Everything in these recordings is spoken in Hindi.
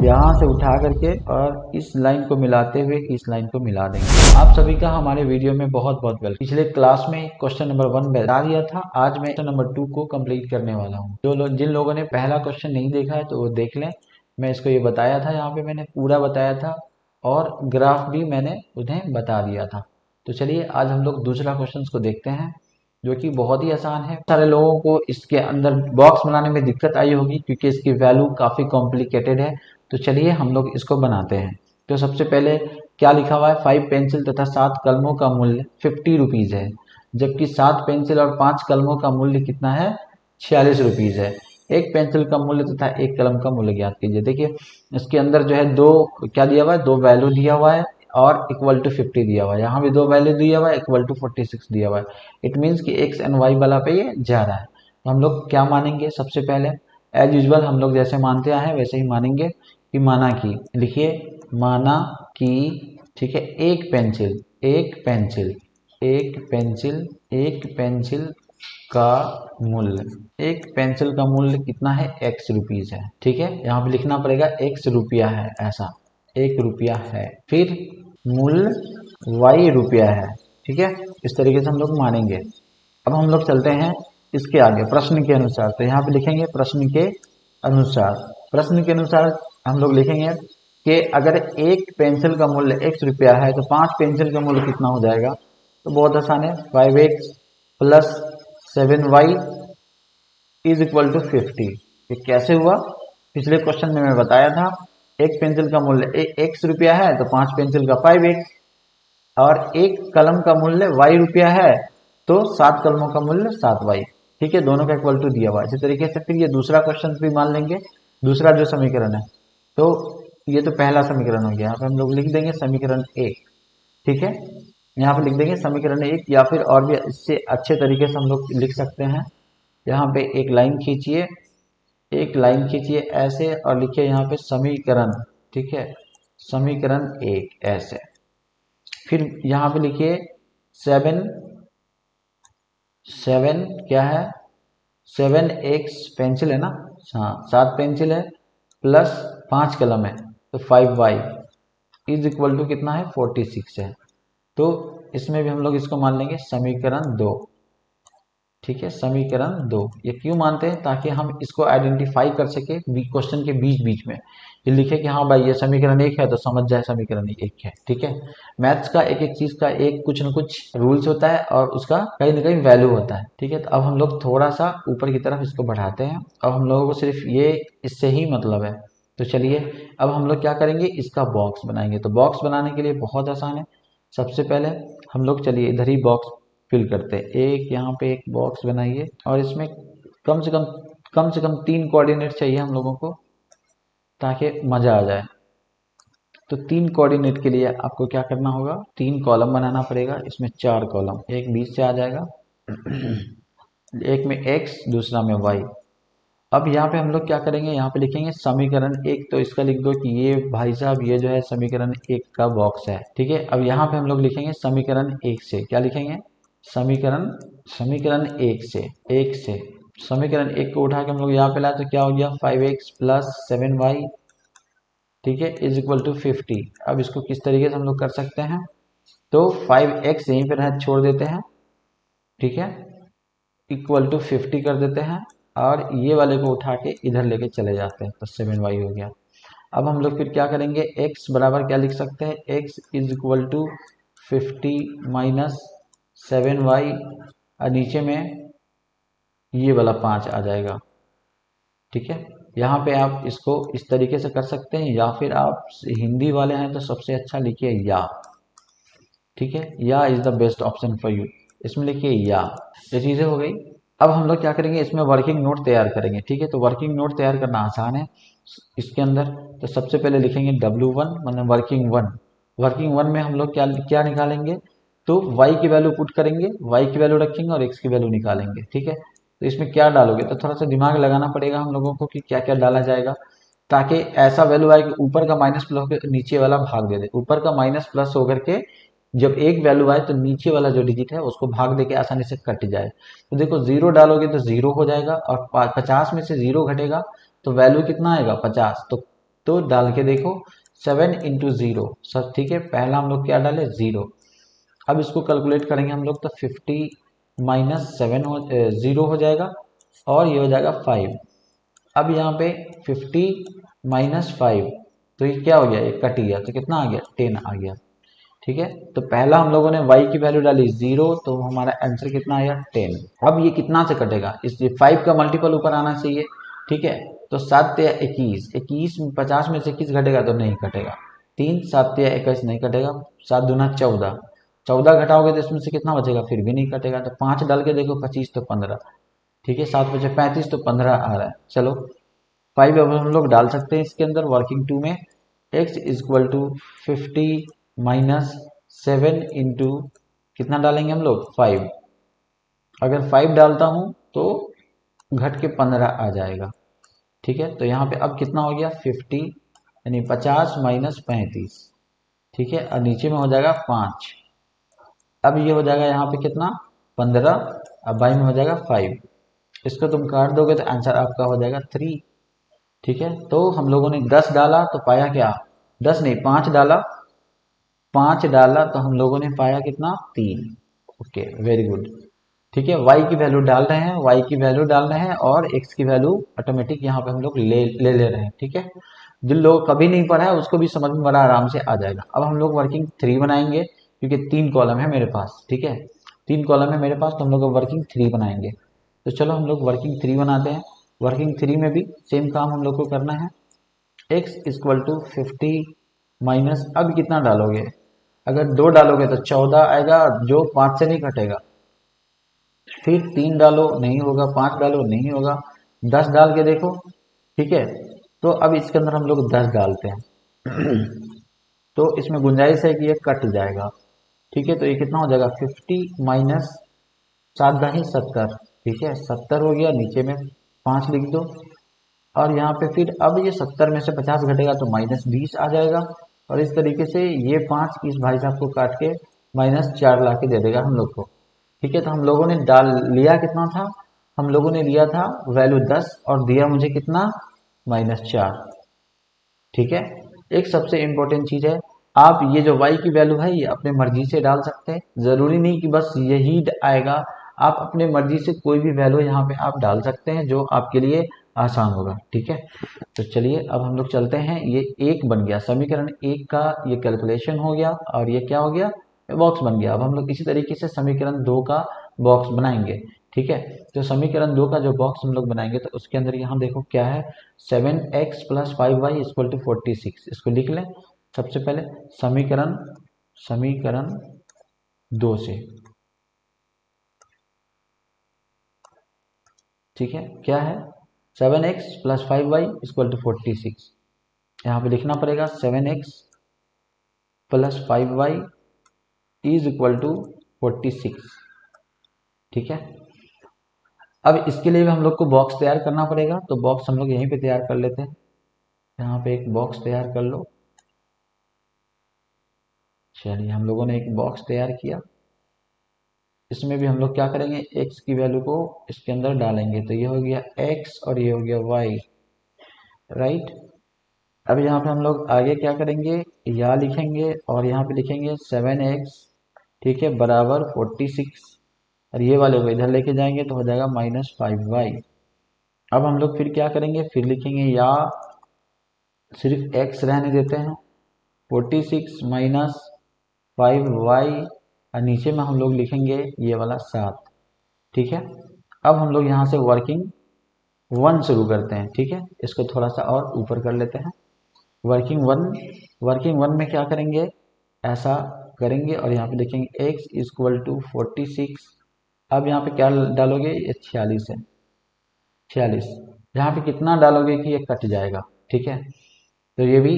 यहाँ से उठा करके और इस लाइन को मिलाते हुए इस लाइन को मिला देंगे। आप सभी का हमारे वीडियो में बहुत बहुत वेलकम। पिछले क्लास में क्वेश्चन नंबर 1 बता दिया था, आज मैं क्वेश्चन नंबर 2 को कंप्लीट करने वाला हूँ। जिन लोगों ने पहला क्वेश्चन नहीं देखा है तो वो देख लें। मैं इसको ये बताया था, यहाँ पे मैंने पूरा बताया था और ग्राफ भी मैंने उन्हें बता दिया था। तो चलिए आज हम लोग दूसरा क्वेश्चन को देखते हैं, जो कि बहुत ही आसान है। सारे लोगों को इसके अंदर बॉक्स बनाने में दिक्कत आई होगी क्योंकि इसकी वैल्यू काफ़ी कॉम्प्लिकेटेड है। तो चलिए हम लोग इसको बनाते हैं। तो सबसे पहले क्या लिखा हुआ है, 5 पेंसिल तथा 7 कलमों का मूल्य 50 रुपीज़ है, जबकि 7 पेंसिल और 5 कलमों का मूल्य कितना है, 46 रुपीज़ है। एक पेंसिल का मूल्य तथा एक कलम का मूल्य ज्ञात कीजिए। देखिए इसके अंदर जो है दो क्या दिया हुआ है, दो वैल्यू दिया हुआ है और इक्वल टू 50 दिया हुआ है। यहाँ भी दो वैल्यू दिया हुआ है, इक्वल टू 46 दिया हुआ है। इट मीन्स कि एक्स एंड वाई वाला पे ये जा रहा है। तो हम लोग क्या मानेंगे, सबसे पहले एज यूजल हम लोग जैसे मानते आए हैं वैसे ही मानेंगे कि माना कि, लिखिए माना कि, ठीक है, एक पेंसिल का मूल्य, एक पेंसिल का मूल्य कितना है, एक्स रुपीज है। ठीक है, यहाँ पे लिखना पड़ेगा एक्स रुपया है, ऐसा 1 रुपया है। फिर मूल्य वाई रुपया है। ठीक है, इस तरीके से हम लोग मानेंगे। अब हम लोग चलते हैं इसके आगे प्रश्न के अनुसार। तो यहाँ पे लिखेंगे प्रश्न के अनुसार हम लोग लिखेंगे कि अगर एक पेंसिल का मूल्य x रुपया है तो 5 पेंसिल का मूल्य कितना हो जाएगा। तो बहुत आसान है, 5x plus 7y is equal to 50। ये कैसे हुआ, पिछले क्वेश्चन में मैं बताया था, एक पेंसिल का मूल्य x रुपया है तो 5 पेंसिल का 5x, और एक कलम का मूल्य y रुपया है तो 7 कलमों का मूल्य 7y। ठीक है, दोनों का इक्वल टू दिया हुआ है। इसी तरीके से फिर ये दूसरा क्वेश्चन भी मान लेंगे। दूसरा जो समीकरण है, तो ये तो पहला समीकरण हो गया, यहाँ पे हम लोग लिख देंगे समीकरण 1। ठीक है, यहाँ पे लिख देंगे समीकरण 1, या फिर और भी इससे अच्छे तरीके से हम लोग लिख सकते हैं। यहाँ पे एक लाइन खींचिए ऐसे और लिखिए यहाँ पे समीकरण। ठीक है, समीकरण 1 ऐसे। फिर यहाँ पे लिखिए 7 क्या है, 7x पेंसिल है ना, हाँ 7 पेंसिल है प्लस 5 कलम है तो 5y इज इक्वल टू कितना है, 46 है। तो इसमें भी हम लोग इसको मान लेंगे समीकरण 2। ठीक है, समीकरण 2 ये क्यों मानते हैं, ताकि हम इसको आइडेंटिफाई कर सके क्वेश्चन के बीच बीच में। ये लिखे कि हाँ भाई ये समीकरण 1 है तो समझ जाए समीकरण 1 है। ठीक है, मैथ्स का एक एक चीज का एक कुछ न कुछ रूल्स होता है और उसका कहीं ना कहीं वैल्यू होता है। ठीक है, तो अब हम लोग थोड़ा सा ऊपर की तरफ इसको बढ़ाते हैं। अब हम लोगों को सिर्फ ये इससे ही मतलब है। तो चलिए अब हम लोग क्या करेंगे, इसका बॉक्स बनाएंगे। तो बॉक्स बनाने के लिए बहुत आसान है। सबसे पहले हम लोग चलिए इधर ही बॉक्स फिल करते हैं। एक यहाँ पे एक बॉक्स बनाइए और इसमें कम से कम 3 कोऑर्डिनेट चाहिए हम लोगों को, ताकि मजा आ जाए। तो 3 कोऑर्डिनेट के लिए आपको क्या करना होगा, 3 कॉलम बनाना पड़ेगा। इसमें 4 कॉलम, एक बीच से आ जाएगा, एक में x दूसरा में y। अब यहाँ पे हम लोग क्या करेंगे, यहाँ पे लिखेंगे समीकरण 1। तो इसका लिख दो कि ये भाई साहब ये जो है समीकरण 1 का बॉक्स है। ठीक है, अब यहाँ पे हम लोग लिखेंगे समीकरण 1 से, क्या लिखेंगे, समीकरण 1 से समीकरण 1 को उठा के हम लोग यहाँ पे लाए तो क्या हो गया, 5x प्लस 7y, ठीक है, इज इक्वल टू 50। अब इसको किस तरीके से हम लोग कर सकते हैं, तो 5x यहीं पर है छोड़ देते हैं, ठीक है, इक्वल टू 50 कर देते हैं और ये वाले को उठा के इधर लेके चले जाते हैं तो 7y हो गया। अब हम लोग फिर क्या करेंगे, x बराबर क्या लिख सकते हैं, x is equal to 50 minus 7y और नीचे में ये वाला 5 आ जाएगा। ठीक है, यहाँ पे आप इसको इस तरीके से कर सकते हैं, या फिर आप हिंदी वाले हैं तो सबसे अच्छा लिखिए या। ठीक है, या is the best option for you, इसमें लिखिए या। ये चीज़ें हो गई। अब हम लोग क्या करेंगे, इसमें वर्किंग नोट तैयार करेंगे। ठीक है, तो वर्किंग नोट तैयार करना आसान है इसके अंदर। तो सबसे पहले लिखेंगे W1 मतलब वर्किंग वन में हम लोग क्या क्या निकालेंगे, तो y की वैल्यू पुट करेंगे, y की वैल्यू रखेंगे और x की वैल्यू निकालेंगे। ठीक है, तो इसमें क्या डालोगे, तो थोड़ा सा दिमाग लगाना पड़ेगा हम लोगों को कि क्या क्या डाला जाएगा, ताकि ऐसा वैल्यू आए कि ऊपर का माइनस प्लस होकर नीचे वाला भाग दे दे। ऊपर का माइनस प्लस होकर के जब एक वैल्यू आए तो नीचे वाला जो डिजिट है उसको भाग दे के आसानी से कट जाए। तो देखो 0 डालोगे तो 0 हो जाएगा और 50 में से 0 घटेगा तो वैल्यू कितना आएगा, 50। तो तो डाल के देखो 7 इंटू जीरो सब ठीक है। पहला हम लोग क्या डाले 0। अब इसको कैलकुलेट करेंगे हम लोग तो 50 माइनस 7 0 हो जाएगा और ये हो जाएगा 5। अब यहाँ पे 50 माइनस 5 तो ये क्या हो गया, ये कट गया तो कितना आ गया 10 आ गया। ठीक है, तो पहला हम लोगों ने y की वैल्यू डाली 0 तो हमारा आंसर कितना आया 10। अब ये कितना से कटेगा, इसलिए 5 का मल्टीपल ऊपर आना चाहिए। ठीक है, तो 7 या 21, 21 50 में से 21 घटेगा तो नहीं कटेगा। 3 7 या 21 नहीं कटेगा, 7 दूना 14, 14 घटाओगे तो इसमें से कितना बचेगा, फिर भी नहीं कटेगा। तो 5 डाल के देखो 25 तो 15। ठीक है, 7 बचे 35 तो 15 आ रहा है। चलो 5 अब हम लोग डाल सकते हैं इसके अंदर वर्किंग 2 में। x equal to 50 minus 7 into कितना डालेंगे हम लोग 5। अगर 5 डालता हूं तो घट के 15 आ जाएगा। ठीक है, तो यहाँ पे अब कितना हो गया 50 यानी 50 माइनस 35। ठीक है, और नीचे में हो जाएगा 5। अब ये हो जाएगा यहाँ पे कितना 15, अब बाई में हो जाएगा 5। इसको तुम काट दोगे तो आंसर आपका हो जाएगा 3। ठीक है, तो हम लोगों ने 10 डाला तो पाया क्या, 10 नहीं 5 डाला, 5 डाला तो हम लोगों ने पाया कितना 3। Okay very good. ठीक है, y की वैल्यू डाल रहे हैं, y की वैल्यू डाल रहे हैं और x की वैल्यू ऑटोमेटिक यहाँ पे हम लोग ले रहे हैं। ठीक है, जिन लोग कभी नहीं पढ़ा है उसको भी समझ में बड़ा आराम से आ जाएगा। अब हम लोग वर्किंग 3 बनाएंगे क्योंकि 3 कॉलम है मेरे पास। ठीक है, 3 कॉलम है मेरे पास तो हम लोग वर्किंग 3 बनाएंगे। तो चलो हम लोग वर्किंग 3 बनाते हैं। वर्किंग 3 में भी सेम काम हम लोग को करना है। x इक्वल टू 50 माइनस, अब कितना डालोगे, अगर 2 डालोगे तो 14 आएगा जो 5 से नहीं घटेगा। फिर 3 डालो नहीं होगा, 5 डालो नहीं होगा, 10 डाल के देखो। ठीक है, तो अब इसके अंदर हम लोग 10 डालते हैं तो इसमें गुंजाइश है कि ये कट जाएगा। ठीक है, तो ये कितना हो जाएगा 50 माइनस 7 दही 70। ठीक है, 70 हो गया, नीचे में 5 लिख दो और यहाँ पे फिर अब ये 70 में से 50 घटेगा तो माइनस 20 आ जाएगा। और इस तरीके से ये 5 इस भाई साहब को काट के माइनस 4 ला के दे देगा हम लोग को। ठीक है, तो हम लोगों ने डाल लिया कितना था, हम लोगों ने लिया था वैल्यू 10 और दिया मुझे कितना माइनस 4। ठीक है, एक सबसे इंपॉर्टेंट चीज है, आप ये जो y की वैल्यू है ये अपने मर्जी से डाल सकते हैं, जरूरी नहीं कि बस यही आएगा। आप अपने मर्जी से कोई भी वैल्यू यहाँ पे आप डाल सकते हैं जो आपके लिए आसान होगा। ठीक है, तो चलिए अब हम लोग चलते हैं। ये एक बन गया समीकरण एक का, ये कैलकुलेशन हो गया और ये क्या हो गया बॉक्स बन गया। अब हम लोग इसी तरीके से समीकरण 2 का बॉक्स बनाएंगे। ठीक है, तो समीकरण 2 का जो बॉक्स हम लोग बनाएंगे तो उसके अंदर यहाँ देखो क्या है, 7x plus 5y equal to 46। इसको लिख लें सबसे पहले समीकरण समीकरण 2 से। ठीक है, क्या है 7x plus 5y equal to 46। यहाँ पे लिखना पड़ेगा 7x plus 5y is equal to 46। ठीक है, अब इसके लिए भी हम लोग को बॉक्स तैयार करना पड़ेगा, तो बॉक्स हम लोग यहीं पे तैयार कर लेते हैं। यहाँ पे एक बॉक्स तैयार कर लो। चलिए हम लोगों ने एक बॉक्स तैयार किया। इसमें भी हम लोग क्या करेंगे, x की वैल्यू को इसके अंदर डालेंगे तो ये हो गया x और ये हो गया y। राइट, अब यहाँ पे हम लोग आगे क्या करेंगे, यहाँ लिखेंगे और यहाँ पे लिखेंगे 7x। ठीक है, बराबर 46 और ये वाले को इधर लेके जाएंगे तो हो जाएगा माइनस 5y। अब हम लोग फिर क्या करेंगे, फिर लिखेंगे या सिर्फ x रहने देते हैं, 46 माइनस 5y और नीचे में हम लोग लिखेंगे ये वाला 7। ठीक है, अब हम लोग यहाँ से वर्किंग 1 शुरू करते हैं। ठीक है, इसको थोड़ा सा और ऊपर कर लेते हैं। वर्किंग वन में क्या करेंगे, ऐसा करेंगे और यहाँ पे लिखेंगे x इक्वल टू 46। अब यहाँ पे क्या डालोगे, ये 46 है, 46 यहाँ पे कितना डालोगे कि ये कट जाएगा। ठीक है, तो ये भी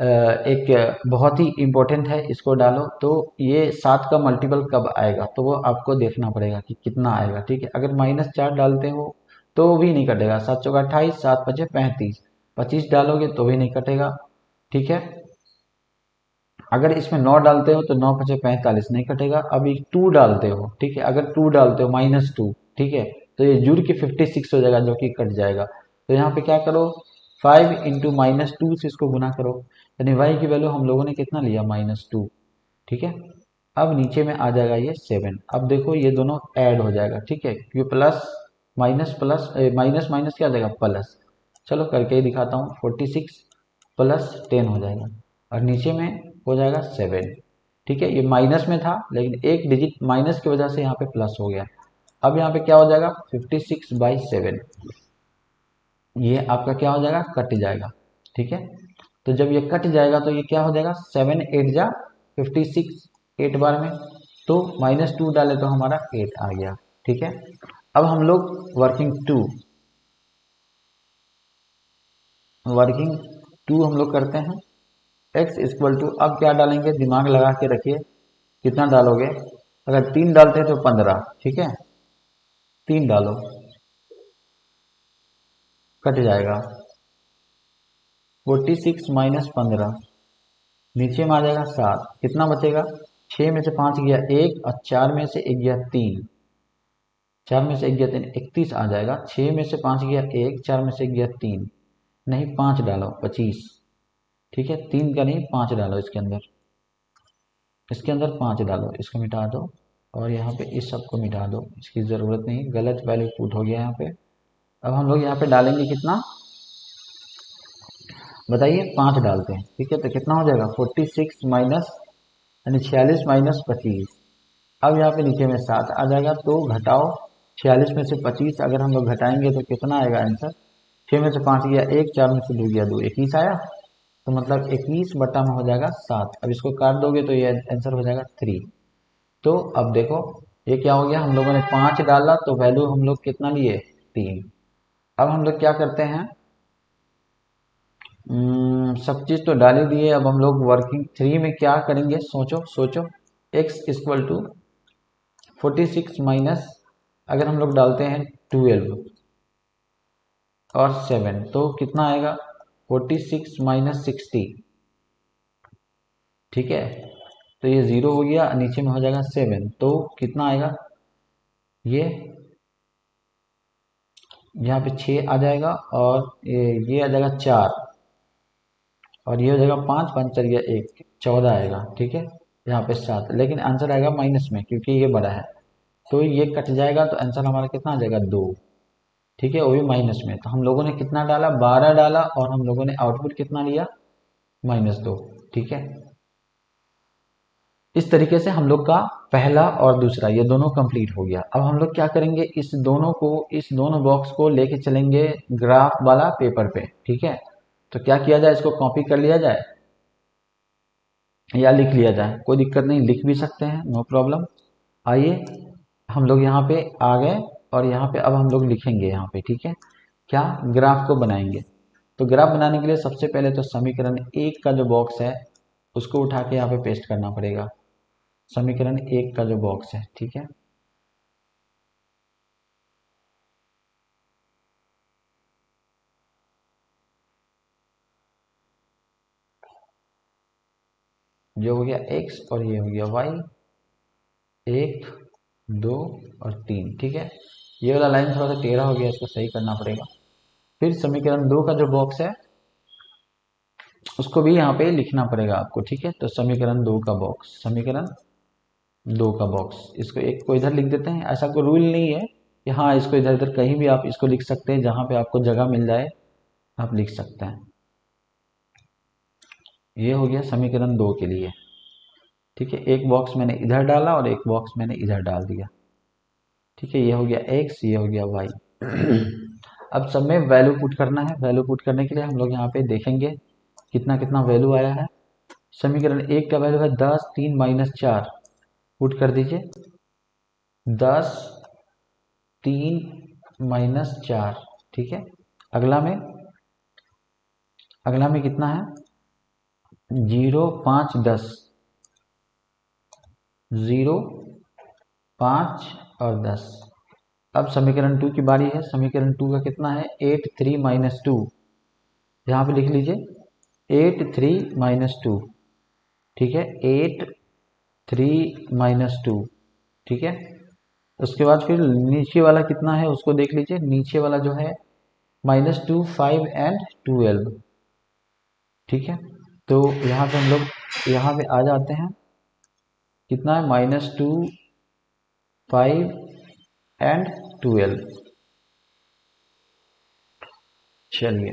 एक बहुत ही इम्पोर्टेंट है, इसको डालो। तो ये 7 का मल्टीपल कब आएगा तो वो आपको देखना पड़ेगा कि कितना आएगा। ठीक है, अगर -4 डालते हो तो भी नहीं कटेगा, 7 चौका 28, 7 पचे 35, 25 डालोगे तो भी नहीं कटेगा। ठीक है, अगर इसमें 9 डालते हो तो 9 पचे 45 नहीं कटेगा। अभी 2 डालते हो, ठीक है, अगर 2 डालते हो -2, ठीक है, तो ये जुड़ के 56 हो जाएगा जो कि कट जाएगा। तो यहाँ पे क्या करो 5 इंटू -2 से इसको गुना करो, यानी y की वैल्यू हम लोगों ने कितना लिया -2। ठीक है, अब नीचे में आ जाएगा ये 7। अब देखो ये दोनों ऐड हो जाएगा, ठीक है, क्योंकि plus minus plus minus minus क्या आ जाएगा प्लस। चलो करके ही दिखाता हूँ, 46 प्लस 10 हो जाएगा और नीचे में हो जाएगा 7। ठीक है, ये माइनस में था लेकिन एक डिजिट माइनस की वजह से यहाँ पे प्लस हो गया। अब यहाँ पे क्या हो जाएगा 56/7, ये आपका क्या हो जाएगा कट जाएगा। ठीक है, तो जब ये कट जाएगा तो ये क्या हो जाएगा 7 8 जा 56, 8 बार में, तो -2 डाले तो हमारा 8 आ गया। ठीक है, अब हम लोग वर्किंग टू हम लोग करते हैं। x इक्वल टू, अब क्या डालेंगे दिमाग लगा के रखिए, कितना डालोगे, अगर 3 डालते हैं तो 15। ठीक है, 3 डालो, कट जाएगा 46 माइनस 15, नीचे में आ जाएगा 7, कितना बचेगा 6 में से 5 गया 1 और 4 में से 1 गया 3, 4 में से 1 गया 3, 31 आ जाएगा। 6 में से 5 गया 1, 4 में से 1 गया 3, नहीं 5 डालो 25। ठीक है, 3 का नहीं 5 डालो इसके अंदर 5 डालो, इसको मिटा दो और यहाँ पे इस सब को मिटा दो, इसकी ज़रूरत नहीं, गलत वैल्यू पुट हो गया यहाँ पे। अब हम लोग यहाँ पे डालेंगे कितना बताइए, 5 डालते हैं। ठीक है, तो कितना हो जाएगा 46 माइनस यानी 46 माइनस 25। अब यहाँ पे नीचे में 7 आ जाएगा, तो घटाओ 46 में से 25, अगर हम लोग घटाएंगे तो कितना आएगा आंसर, 6 में से 5 गया 1, 4 में से 2 गया 2, 21 आया, तो मतलब 21 बटा में हो जाएगा 7। अब इसको काट दोगे तो ये आंसर हो जाएगा 3। तो अब देखो ये क्या हो गया, हम लोगों ने 5 डाला तो वैल्यू हम लोग कितना लिए 3। अब हम लोग क्या करते हैं, सब चीज तो डाल ही दिए, अब हम लोग वर्किंग 3 में क्या करेंगे, सोचो सोचो। x इक्वल टू 46 माइनस, अगर हम लोग डालते हैं 12 और 7 तो कितना आएगा 46 माइनस 60। ठीक है, तो ये 0 हो गया, नीचे में हो जाएगा 7, तो कितना आएगा ये यहाँ पे 6 आ जाएगा और ये आ जाएगा 4 और ये हो जाएगा 5, 5 चल गया 1, 14 आएगा। ठीक है, यहाँ पे 7, लेकिन आंसर आएगा माइनस में क्योंकि ये बड़ा है, तो ये कट जाएगा तो आंसर हमारा कितना आ जाएगा 2। ठीक है, वो भी माइनस में, तो हम लोगों ने कितना डाला 12 डाला और हम लोगों ने आउटपुट कितना लिया -2। ठीक है, इस तरीके से हम लोग का पहला और दूसरा ये दोनों कंप्लीट हो गया। अब हम लोग क्या करेंगे, इस दोनों बॉक्स को लेके चलेंगे ग्राफ वाला पेपर पे। ठीक है, तो क्या किया जाए, इसको कॉपी कर लिया जाए या लिख लिया जाए, कोई दिक्कत नहीं, लिख भी सकते हैं, नो प्रॉब्लम। आइए हम लोग यहाँ पे आ गए और यहाँ पे अब हम लोग लिखेंगे यहाँ पे। ठीक है, क्या ग्राफ को बनाएंगे, तो ग्राफ बनाने के लिए सबसे पहले तो समीकरण 1 का जो बॉक्स है उसको उठा के यहाँ पे पेस्ट करना पड़ेगा, समीकरण 1 का जो बॉक्स है। ठीक है, जो हो गया x और ये हो गया y, 1 2 और 3। ठीक है, ये वाला लाइन थोड़ा सा टेढ़ा हो गया, इसको सही करना पड़ेगा। फिर समीकरण 2 का जो बॉक्स है उसको भी यहाँ पे लिखना पड़ेगा आपको। ठीक है, तो समीकरण 2 का बॉक्स, समीकरण 2 का बॉक्स, इसको एक को इधर लिख देते हैं, ऐसा कोई रूल नहीं है कि हाँ इसको इधर इधर कहीं भी आप इसको लिख सकते हैं, जहाँ पे आपको जगह मिल जाए आप लिख सकते हैं। ये हो गया समीकरण 2 के लिए। ठीक है, एक बॉक्स मैंने इधर डाला और एक बॉक्स मैंने इधर डाल दिया। ठीक है, ये हो गया x, ये हो गया y। अब सब में वैल्यू पुट करना है, वैल्यू पुट करने के लिए हम लोग यहाँ पे देखेंगे कितना कितना वैल्यू आया है। समीकरण 1 का वैल्यू है 10 3 माइनस 4, पुट कर दीजिए 10 3 माइनस 4। ठीक है, अगला में कितना है 0 5 10, 0 5 और 10। अब समीकरण 2 की बारी है, समीकरण 2 का कितना है 8 3 माइनस 2, यहाँ पे लिख लीजिए 8 3 माइनस 2। ठीक है, 8 3 माइनस 2। ठीक है, उसके बाद फिर नीचे वाला कितना है उसको देख लीजिए, नीचे वाला जो है -2, 5 एंड 12, ठीक है। तो यहाँ पे हम लोग यहाँ पे आ जाते हैं, कितना है -2, 5 एंड 12। चलिए,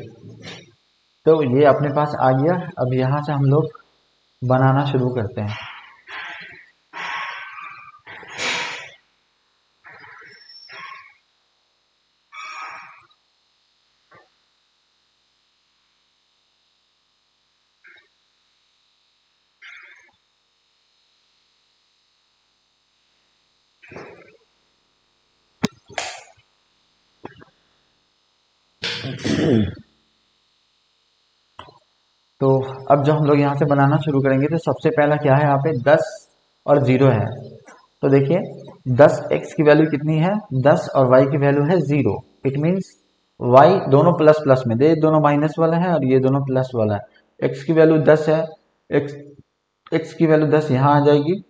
तो ये अपने पास आ गया। अब यहाँ से हम लोग बनाना शुरू करते हैं। तो अब जब हम लोग यहाँ से बनाना शुरू करेंगे तो सबसे पहला क्या है, यहाँ पे 10 और 0 है। तो देखिए 10x की वैल्यू कितनी है, 10 और y की वैल्यू है 0। इट मीन्स y दोनों प्लस प्लस में, दे दोनों माइनस वाला है और ये दोनों प्लस वाला है। x की वैल्यू 10 है, x की वैल्यू 10 यहाँ आ जाएगी,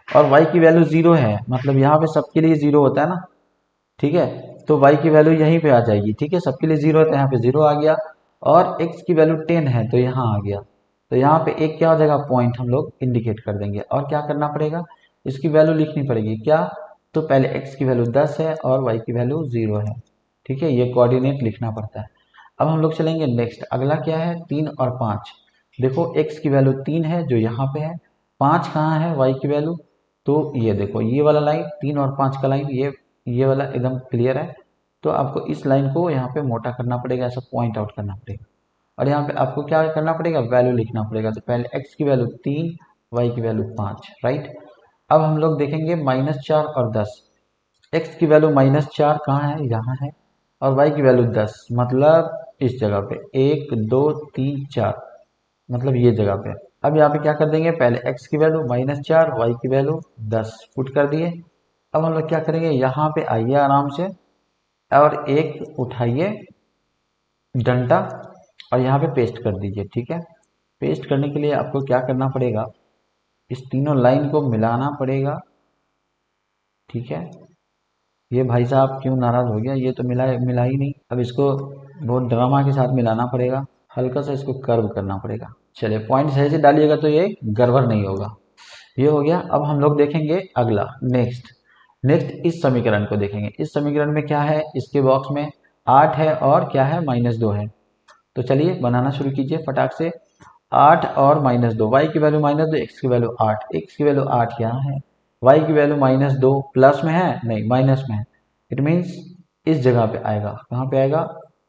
और y की वैल्यू 0 है, मतलब यहाँ पे सबके लिए 0 होता है ना, ठीक है। तो y की वैल्यू यहीं पे आ जाएगी, ठीक है, सबके लिए 0 होता है, यहाँ पे 0 आ गया। और x की वैल्यू 10 है तो यहाँ आ गया। तो यहाँ पे एक क्या हो जाएगा, पॉइंट हम लोग इंडिकेट कर देंगे। और क्या करना पड़ेगा, इसकी वैल्यू लिखनी पड़ेगी क्या, तो पहले x की वैल्यू 10 है और y की वैल्यू 0 है, ठीक है, ये कोऑर्डिनेट लिखना पड़ता है। अब हम लोग चलेंगे नेक्स्ट, अगला क्या है 3 और 5। देखो x की वैल्यू 3 है जो यहाँ पे है, 5 कहाँ है y की वैल्यू, तो ये देखो ये वाला लाइन 3 और 5 का लाइन, ये वाला एकदम क्लियर है। तो आपको इस लाइन को यहाँ पे मोटा करना पड़ेगा, ऐसा पॉइंट आउट करना पड़ेगा। और यहाँ पे आपको क्या करना पड़ेगा, वैल्यू लिखना पड़ेगा। तो पहले x की वैल्यू 3, y की वैल्यू 5, राइट। अब हम लोग देखेंगे -4 और 10। x की वैल्यू -4 कहाँ है, यहाँ है, और y की वैल्यू 10, मतलब इस जगह पे 1 2 3 4, मतलब ये जगह पे। अब यहाँ पे क्या कर देंगे, पहले x की वैल्यू -4, y की वैल्यू 10 पुट कर दिए। अब हम लोग क्या करेंगे, यहाँ पे आइए आराम से और एक उठाइए डंडा और यहाँ पे पेस्ट कर दीजिए, ठीक है। पेस्ट करने के लिए आपको क्या करना पड़ेगा, इस तीनों लाइन को मिलाना पड़ेगा, ठीक है। ये भाई साहब क्यों नाराज हो गया, ये तो मिला ही नहीं। अब इसको बहुत ड्रामा के साथ मिलाना पड़ेगा, हल्का सा इसको कर्व करना पड़ेगा। चलिए पॉइंट सही से डालिएगा तो ये गड़बड़ नहीं होगा। ये हो गया। अब हम लोग देखेंगे अगला, नेक्स्ट इस समीकरण को देखेंगे। इस समीकरण में क्या है, इसके बॉक्स में 8 है और क्या है -2 है। तो चलिए बनाना शुरू कीजिए फटाक से। 8 और -2, y की वैल्यू -2, x की वैल्यू 8, x की वैल्यू 8 यहाँ है, y की वैल्यू -2 प्लस में है, नहीं माइनस में है। इट मीन्स इस जगह पे आएगा, कहाँ पे आएगा,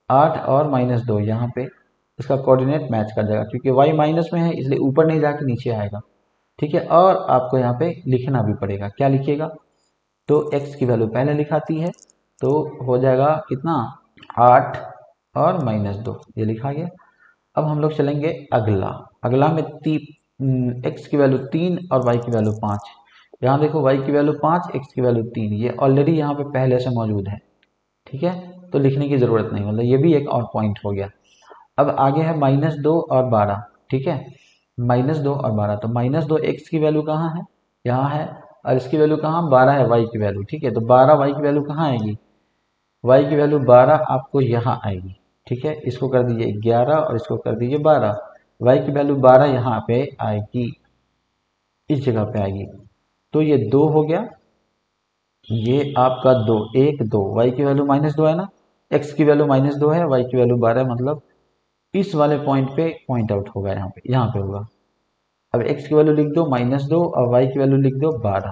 8 और -2 यहाँ पे इसका कोऑर्डिनेट मैच कर जाएगा, क्योंकि y माइनस में है इसलिए ऊपर नहीं जाके नीचे आएगा, ठीक है। और आपको यहाँ पे लिखना भी पड़ेगा, क्या लिखिएगा, तो x की वैल्यू पहले लिखाती है, तो हो जाएगा कितना, 8 और -2, ये लिखा गया। अब हम लोग चलेंगे अगला में x की वैल्यू 3 और y की वैल्यू 5। यहाँ देखो y की वैल्यू 5, x की वैल्यू 3, ये ऑलरेडी यहाँ पे पहले से मौजूद है, ठीक है, तो लिखने की ज़रूरत नहीं, मतलब ये भी एक और पॉइंट हो गया। अब आगे है -2 और 12, ठीक है, -2 और 12। तो -2 x की वैल्यू कहाँ है, यहाँ है, और इसकी वैल्यू कहाँ, 12 है y की वैल्यू, ठीक है। तो 12 y की वैल्यू कहाँ आएगी, y की वैल्यू 12 आपको यहाँ आएगी, ठीक है। इसको कर दीजिए 11 और इसको कर दीजिए 12, y की वैल्यू 12 यहाँ पे आएगी, इस जगह पे आएगी। तो ये 2 हो गया, ये आपका 2, 1 2, y की वैल्यू -2 है ना, x की वैल्यू -2 है, y की वैल्यू 12 है, मतलब इस वाले पॉइंट पे पॉइंट आउट होगा, यहाँ पे होगा। अब x की वैल्यू लिख दो -2 और y की वैल्यू लिख दो 12,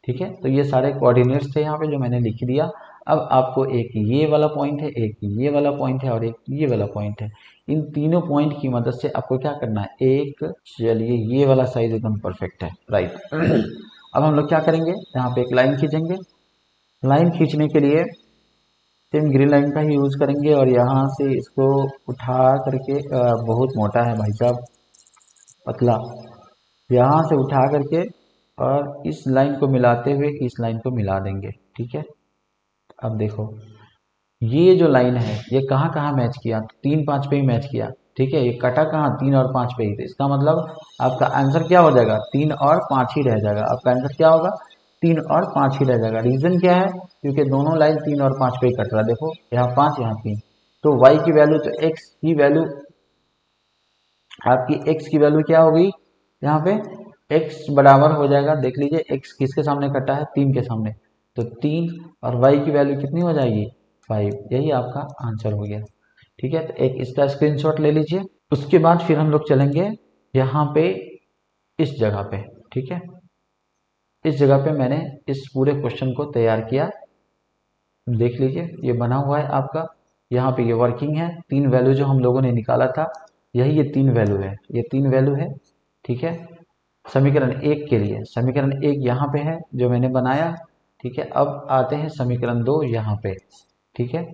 ठीक है। तो ये सारे कोऑर्डिनेट्स थे यहाँ पे जो मैंने लिख दिया। अब आपको एक ये वाला पॉइंट है, एक ये वाला पॉइंट है और एक ये वाला पॉइंट है। इन तीनों पॉइंट की मदद से आपको क्या करना है, एक, चलिए ये वाला साइज एकदम परफेक्ट है, राइट। अब हम लोग क्या करेंगे, यहाँ पे एक लाइन खींचेंगे। लाइन खींचने के लिए सेम ग्रीन लाइन का ही यूज करेंगे और यहाँ से इसको उठा करके, बहुत मोटा है भाई साहब, पतला, यहाँ से उठा करके और इस लाइन को मिलाते हुए इस लाइन को मिला देंगे, ठीक है। अब देखो ये जो लाइन है ये कहाँ कहाँ मैच किया, 3 5 पे ही मैच किया, ठीक है। ये कटा कहाँ, 3 और 5 पे ही, तो इसका मतलब आपका आंसर क्या हो जाएगा, 3 और 5 ही रह जाएगा। आपका आंसर क्या होगा, 3 और 5 ही रह जाएगा। रीजन क्या है, क्योंकि दोनों लाइन 3 और 5 पे ही कट रहा है। देखो यहाँ 5 यहाँ 3, तो y की वैल्यू, तो x की वैल्यू, आपकी x की वैल्यू क्या होगी यहाँ पे, x बराबर हो जाएगा, देख लीजिए x किसके सामने कटा है, 3 के सामने, तो 3 और y की वैल्यू कितनी हो जाएगी 5। यही आपका आंसर हो गया। ठीक है, तो एक इसका स्क्रीनशॉट ले लीजिए। उसके बाद फिर हम लोग चलेंगे यहाँ पे इस जगह पे। ठीक है, इस जगह पे मैंने इस पूरे क्वेश्चन को तैयार किया, देख लीजिए ये बना हुआ है आपका। यहाँ पे ये वर्किंग है, 3 वैल्यू जो हम लोगों ने निकाला था, यही ये 3 वैल्यू है, ये 3 वैल्यू है। ठीक है, समीकरण 1 के लिए, समीकरण 1 यहाँ पे है जो मैंने बनाया। ठीक है, अब आते हैं समीकरण 2 यहाँ पे। ठीक है,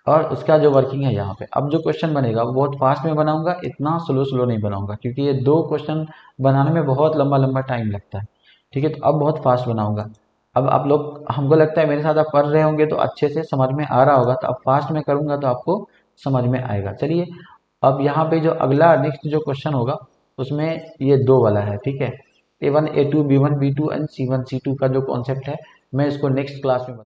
और उसका जो वर्किंग है यहाँ पे। अब जो क्वेश्चन बनेगा वो बहुत फास्ट में बनाऊंगा, इतना स्लो स्लो नहीं बनाऊंगा, क्योंकि ये 2 क्वेश्चन बनाने में बहुत लंबा लंबा टाइम लगता है। ठीक है, तो अब बहुत फास्ट बनाऊंगा। अब आप लोग, हमको लगता है मेरे साथ आप पढ़ रहे होंगे तो अच्छे से समझ में आ रहा होगा, तो अब फास्ट में करूंगा तो आपको समझ में आएगा। चलिए, अब यहाँ पे जो अगला नेक्स्ट जो क्वेश्चन होगा उसमें ये 2 वाला है। ठीक है, A1 A2 B1 B2 and C1 C2 का जो कॉन्सेप्ट है, मैं इसको नेक्स्ट क्लास में